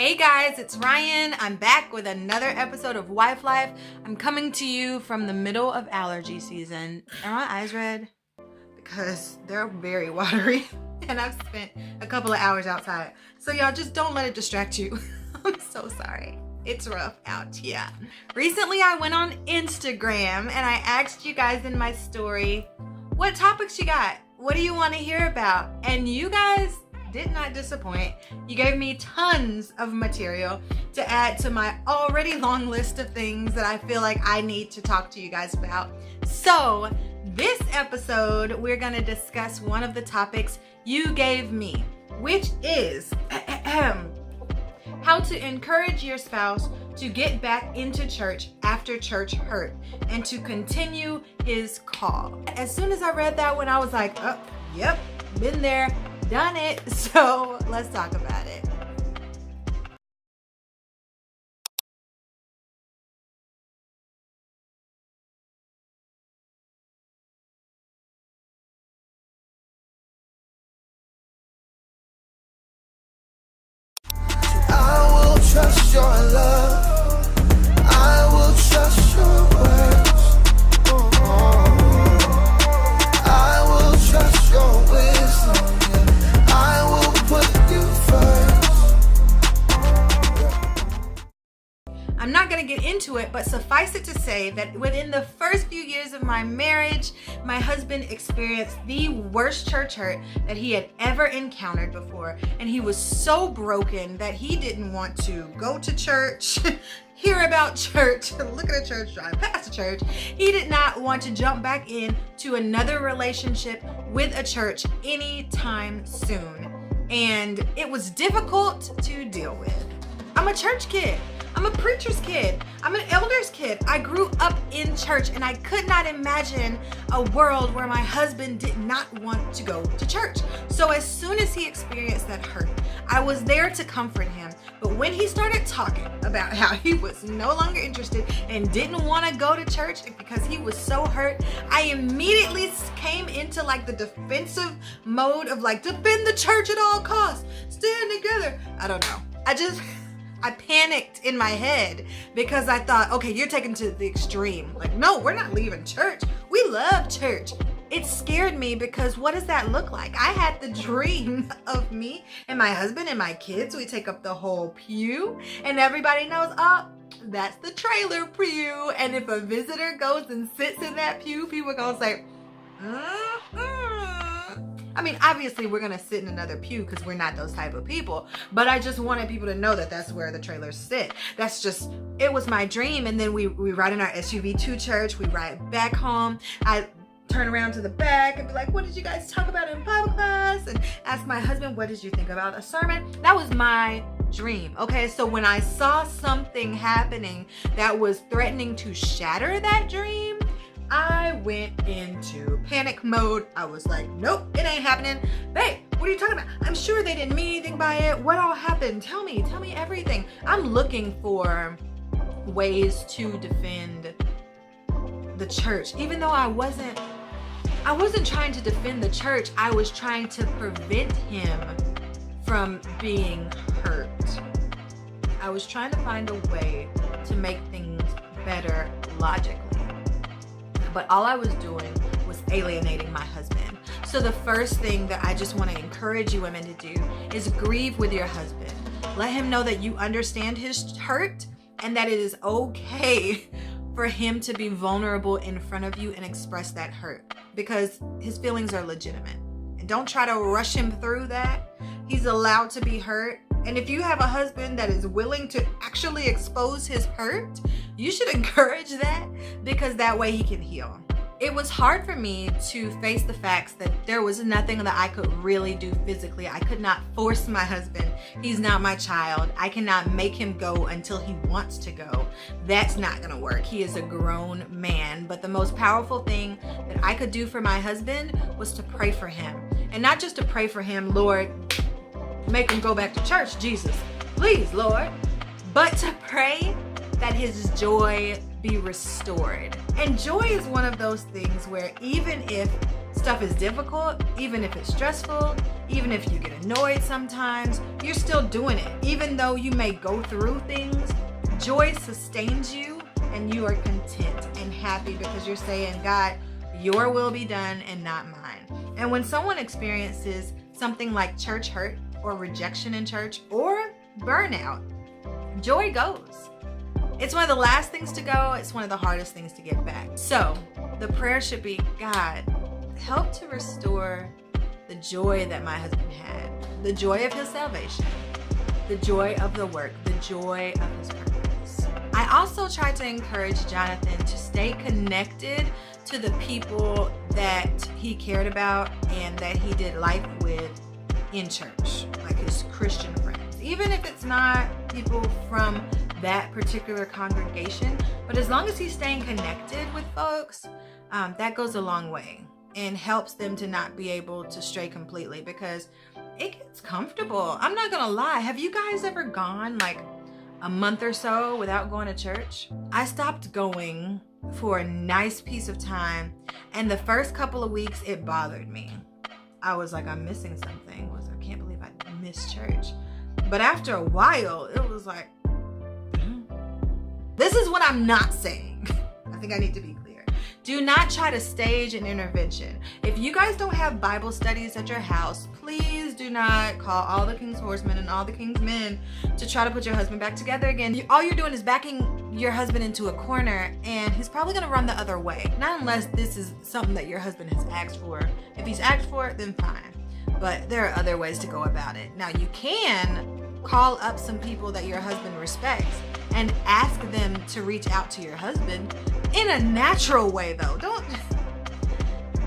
Hey guys, it's Ryan. I'm back with another episode of Wife Life. I'm coming to you from the middle of allergy season. Are my eyes red? Because they're very watery and I've spent a couple of hours outside. So y'all just don't let it distract you. I'm so sorry. It's rough out here. Recently I went on Instagram and I asked you guys in my story, what topics you got? What do you want to hear about? And you guys did not disappoint. You gave me tons of material to add to my already long list of things that I feel like I need to talk to you guys about. So this episode, we're gonna discuss one of the topics you gave me, which is how to encourage your spouse to get back into church after church hurt and to continue his call. As soon as I read that one, I was like, oh, yep, been there, done it. So let's talk about it. I will trust your love. I will trust your words. I will trust your wisdom. Yeah. I will put you first. I'm not going to get into it, but suffice it to say that within the first few years of my marriage, my husband experienced the worst church hurt that he had ever encountered before. And he was so broken that he didn't want to go to church, hear about church, look at a church, drive past a church. He did not want to jump back into another relationship with a church anytime soon. And it was difficult to deal with. I'm a church kid. I'm a preacher's kid. I'm an elder's kid. I grew up in church and I could not imagine a world where my husband did not want to go to church. So as soon as he experienced that hurt, I was there to comfort him. But when he started talking about how he was no longer interested and didn't want to go to church because he was so hurt, I immediately came into like the defensive mode of like, defend the church at all costs, stand together. I don't know. I panicked in my head because I thought, okay, you're taking to the extreme. Like, no, we're not leaving church. We love church. It scared me because what does that look like? I had the dream of me and my husband and my kids. We take up the whole pew and everybody knows, oh, that's the trailer pew. And if a visitor goes and sits in that pew, people are gonna say, I mean, obviously we're gonna sit in another pew because we're not those type of people, but I just wanted people to know that that's where the trailers sit. It was my dream. And then we ride in our SUV to church, we ride back home. I turn around to the back and be like, what did you guys talk about in Bible class? And ask my husband, what did you think about the sermon? That was my dream. Okay, so when I saw something happening that was threatening to shatter that dream, I went into panic mode. I was like, nope, it ain't happening. Babe, what are you talking about? I'm sure they didn't mean anything by it. What all happened? Tell me everything. I'm looking for ways to defend the church. Even though I wasn't trying to defend the church, I was trying to prevent him from being hurt. I was trying to find a way to make things better logically. But all I was doing was alienating my husband. So the first thing that I just want to encourage you women to do is grieve with your husband. Let him know that you understand his hurt and that it is okay for him to be vulnerable in front of you and express that hurt because his feelings are legitimate. And don't try to rush him through that. He's allowed to be hurt. And if you have a husband that is willing to actually expose his hurt, you should encourage that because that way he can heal. It was hard for me to face the facts that there was nothing that I could really do physically. I could not force my husband. He's not my child. I cannot make him go until he wants to go. That's not gonna work. He is a grown man. But the most powerful thing that I could do for my husband was to pray for him. And not just to pray for him, Lord, make him go back to church, Jesus, please, Lord. But to pray that his joy be restored. And joy is one of those things where even if stuff is difficult, even if it's stressful, even if you get annoyed sometimes, you're still doing it. Even though you may go through things, joy sustains you and you are content and happy because you're saying, God, your will be done and not mine. And when someone experiences something like church hurt or rejection in church or burnout, joy goes. It's one of the last things to go. It's one of the hardest things to get back. So the prayer should be, God, help to restore the joy that my husband had, the joy of his salvation, the joy of the work, the joy of his purpose. I also tried to encourage Jonathan to stay connected to the people that he cared about and that he did life with in church, like his Christian friends. Even if it's not people from that particular congregation, but as long as he's staying connected with folks, that goes a long way and helps them to not be able to stray completely, because it gets comfortable. I'm not gonna lie. Have you guys ever gone like a month or so without going to church? I stopped going for a nice piece of time, and the first couple of weeks it bothered me. I was like, I'm missing something. I can't believe I missed church. But after a while, it was like, this is what I'm not saying. I think I need to be clear. Do not try to stage an intervention. If you guys don't have Bible studies at your house, please do not call all the King's horsemen and all the King's men to try to put your husband back together again. All you're doing is backing your husband into a corner, and he's probably gonna run the other way. Not unless this is something that your husband has asked for. If he's asked for it, then fine. But there are other ways to go about it. Now, you can call up some people that your husband respects and ask them to reach out to your husband in a natural way, though.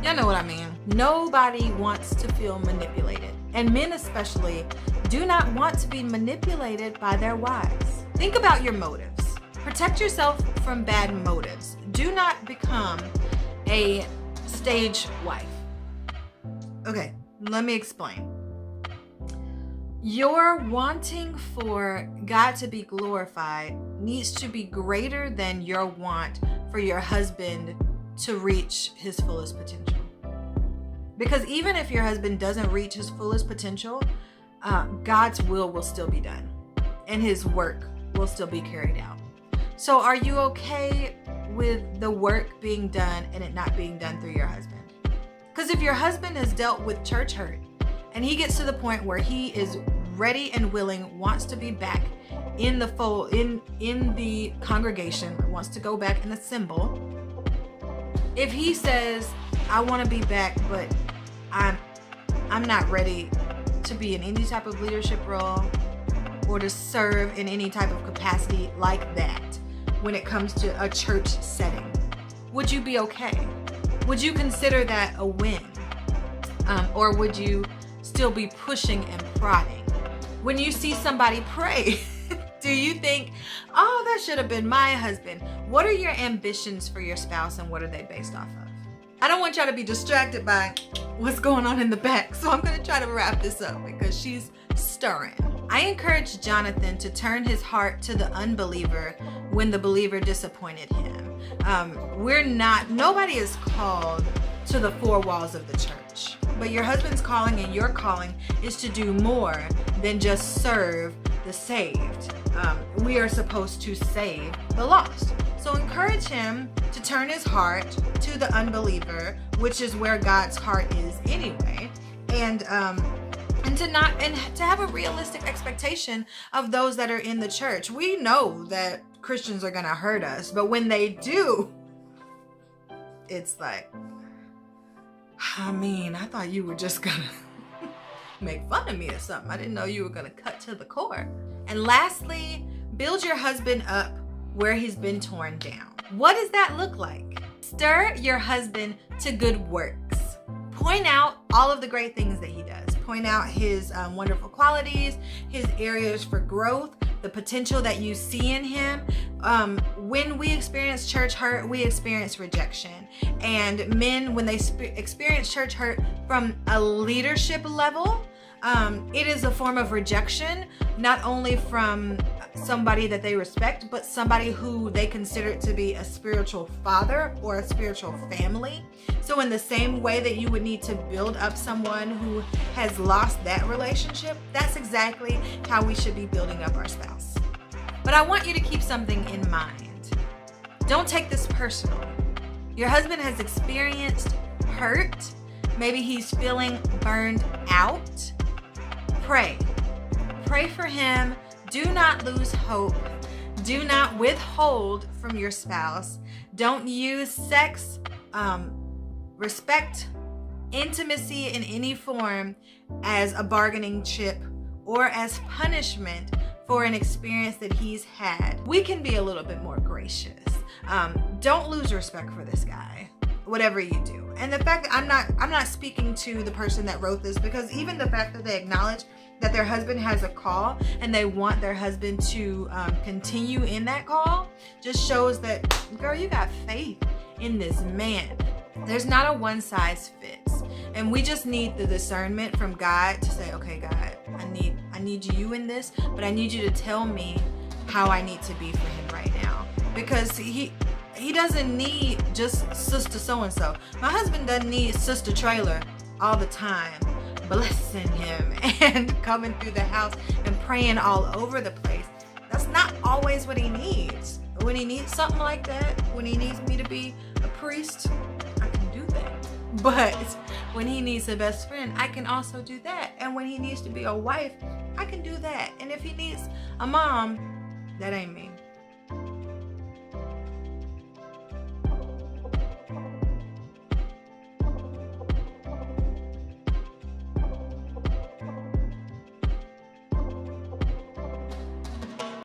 Y'all know what I mean. Nobody wants to feel manipulated, and men especially do not want to be manipulated by their wives. Think about your motives. Protect yourself from bad motives. Do not become a stage wife. Okay, let me explain. Your wanting for God to be glorified needs to be greater than your want for your husband to reach his fullest potential. Because even if your husband doesn't reach his fullest potential, God's will still be done and his work will still be carried out. So are you okay with the work being done and it not being done through your husband? Because if your husband has dealt with church hurt and he gets to the point where he is ready and willing, wants to be back in the fold, in the congregation, wants to go back and assemble, if he says, I want to be back, but I'm not ready to be in any type of leadership role or to serve in any type of capacity like that when it comes to a church setting, would you be okay? Would you consider that a win? Or would you still be pushing and prodding? When you see somebody pray, do you think, oh, that should have been my husband? What are your ambitions for your spouse and what are they based off of? I don't want y'all to be distracted by what's going on in the back, so I'm going to try to wrap this up because she's stirring. I encourage Jonathan to turn his heart to the unbeliever when the believer disappointed him. Nobody is called to the four walls of the church, but your husband's calling and your calling is to do more than just serve the saved. We are supposed to save the lost. So encourage him to turn his heart to the unbeliever, which is where God's heart is anyway, and to have a realistic expectation of those that are in the church. We know that Christians are gonna hurt us, but when they do, it's like, I mean, I thought you were just gonna make fun of me or something. I didn't know you were gonna cut to the core. And lastly, build your husband up where he's been torn down. What does that look like? Stir your husband to good works. Point out all of the great things that he does. Point out his wonderful qualities, his areas for growth, the potential that you see in him. When we experience church hurt, we experience rejection. And men, when they experience church hurt from a leadership level, it is a form of rejection, not only from somebody that they respect, but somebody who they consider to be a spiritual father or a spiritual family. So in the same way that you would need to build up someone who has lost that relationship, that's exactly how we should be building up our spouse. But I want you to keep something in mind. Don't take this personally. Your husband has experienced hurt. Maybe he's feeling burned out. Pray. Pray for him. Do not lose hope. Do not withhold from your spouse. Don't use sex, respect, intimacy in any form as a bargaining chip or as punishment for an experience that he's had. We can be a little bit more gracious. Don't lose respect for this guy, whatever you do. And the fact that I'm not speaking to the person that wrote this, because even the fact that they acknowledge that their husband has a call and they want their husband to continue in that call just shows that, girl, you got faith in this man. There's not a one size fits, and we just need the discernment from God to say, okay, God, I need you in this, but I need you to tell me how I need to be for him right now, because he doesn't need just sister so-and-so. My husband doesn't need sister trailer all the time, blessing him and coming through the house and praying all over the place. That's not always what he needs. When he needs something like that, when he needs me to be a priest, I can do that. But when he needs a best friend, I can also do that. And when he needs to be a wife, I can do that. And if he needs a mom, that ain't me.